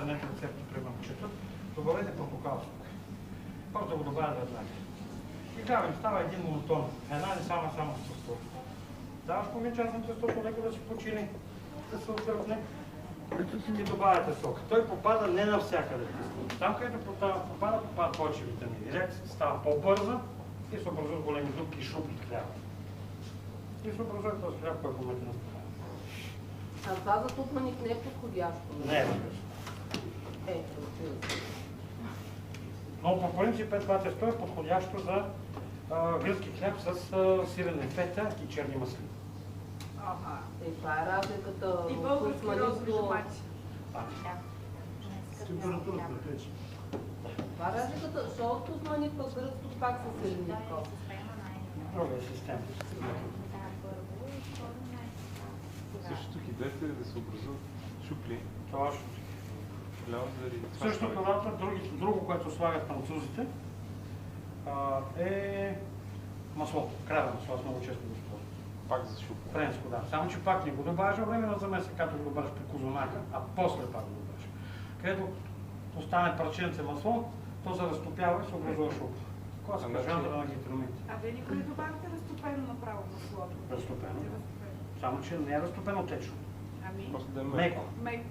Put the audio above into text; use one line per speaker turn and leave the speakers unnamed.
интернет рецепта, примерно четат, добавете папукал сок. Просто да го добавя веднага. И главим, става един монотон, една не само теsto. Даваш половин на тестото, леко да си почини, да се отгърпне и добавяте сок. Той попада не навсякъде. Там, където попадат повече витамини. Реакцията става по-бърза и се образуват големи дупки и шупи хляба. И се образува този хляб, който момента не става.
А това за тупаник не е подходящо?
Не е различно.
Ето,
но по принцип това тесто е подходящо за гръцки хляб с сирене фета и черни маслини.
Това е разликата.
И български розови жумачи.
Температурата пече.
Това е разликата, защото османик пък гръцко пак са селени.
Друга е система.
Същото хидете да се образуват шупли.
Точно.
Също
това, друго, което слагат французите, е масло, краве масло, аз много често го използвам.
Пак за шупли.
Френско, да. Само, че пак не го добавяш време на замеса, както го добавяш при козунака, а после пак го добавяш. Където остане парченце масло, то се разтопява и се образува шупа. Класика жанра на гастрономите.
А вие никой не добавяте разтопено направо маслото?
Разтопено. Само, че не е разтопено течно.
Ами?
Просто да е
Меко.
Меко.